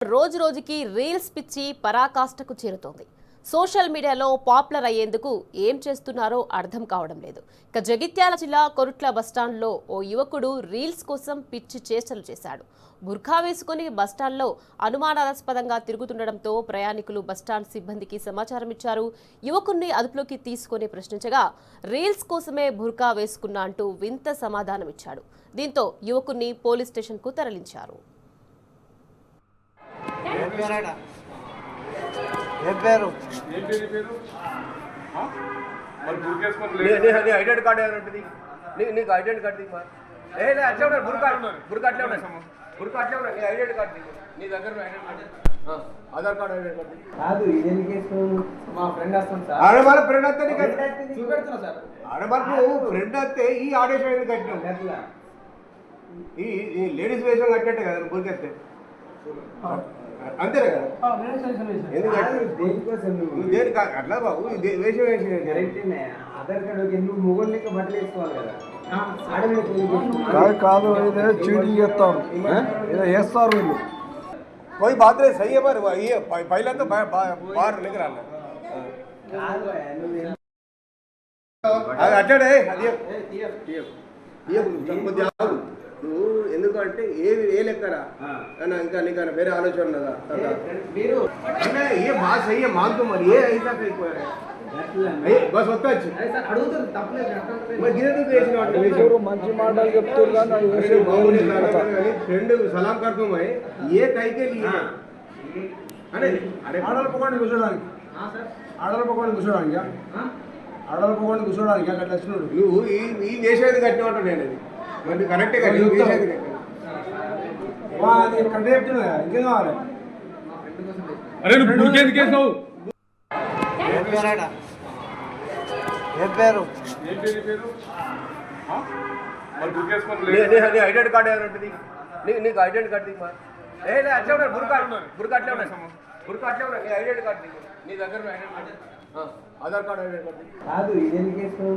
రోజు రోజుకి రీల్స్ పిచ్చి పరాకాష్ఠకు చేరుతోంది. సోషల్ మీడియాలో పాపులర్ అయ్యేందుకు ఏం చేస్తున్నారో అర్థం కావడం లేదు. ఇక జగిత్యాల జిల్లా కొరుట్ల బస్టాండ్లో ఓ యువకుడు రీల్స్ కోసం పిచ్చి చేష్టలు చేశాడు. బుర్ఖా వేసుకుని బస్టాండ్లో అనుమానాస్పదంగా తిరుగుతుండటంతో ప్రయాణికులు బస్టాండ్ సిబ్బందికి సమాచారం ఇచ్చారు. యువకుడిని అదుపులోకి తీసుకుని ప్రశ్నించగా రీల్స్ కోసమే బుర్ఖా వేసుకున్నా అంటూ వింత సమాధానం ఇచ్చాడు. దీంతో యువకుడిని పోలీస్ స్టేషన్కు తరలించారు. ఐడెంటి కార్డు ఏమైనా ఉంటుంది నీకు ఐడెంటి కార్డు అట్లే ఉన్నాయి బుర్కా అట్లే ఉన్నాయి బుర్కా అట్లే ఉన్నాయి నీ ఐడెంటి కార్డు నీ దగ్గర ఆధార్ కార్డు ఐడెంటి కార్డు కాదు ఇదేం కేసు మా ఫ్రెండ్ వస్తాం సార్ ఆడవాళ్ళ ఫ్రెండ్ వస్తే చూపెడుతున్నా సార్ ఆడవాళ్ళకు ఫ్రెండ్ వస్తే ఈ ఆదేశం ఎందుకు కట్టినాం ఈ లేడీస్ వేషం కట్టినట్టే కదా బుర్కెత్తే అంతేనా కదా దేని అట్లా బాబు వేషం వేసి ఆధార్ కార్డు ఎందుకు మొగోళ్ళు లెక్క బట్టలు వేసుకోవాలి కదా కాదు ఇదే చీటింగ్ చేస్తారు ఇదే వేస్తారు వీళ్ళు कोई बात नहीं सही है पर ये पहले तो बाहर लेकर आना అది అట్టాడే అది నువ్వు ఎందుకంటే ఏ లెక్కరా ఇంకా నీకు వేరే ఆలోచన ఉన్నదా ఏ బాగా సही है मान तो मर ये ऐसा कहीं कोई बस వస్తా అడుగుతుంది తప్పలేదు ఎవరు మంచి మాటలు చెప్తారు కానీ అది వేసే బాగుంది फ्रेंड सलाम करता हूँ मैं ये कहीं के लिए अरे ఆడల పకోండి కూర్చోడానికి ఆడల పకోండి కూర్చోడానికి ఆడల పకోండి కూర్చోడానికి అక్కడ వచ్చినాడు నువ్వు ఈ వేసేది కట్టినట్టు నేను అది మరి కరెక్టే కదా వేసేది అది కరెక్ట్ చెప్తున్నా ఇంకేం కావాలి అరే నువ్వు బుర్కెందుకు వేసావు ఐడెంటి కార్డు ఏమైనా ఉంటుంది నీకు ఐడెంటి కార్డు అట్లే ఉన్నాయి బుర్కా అట్లే ఉన్నాయి బుర్కా అట్లే ఉన్నాయి నీ ఐడెంటి కార్డు నీ దగ్గర ఐడెంటి కార్డు ఆధార్ కార్డు ఐడెంటి కార్డు కాదు ఇదేం కేసు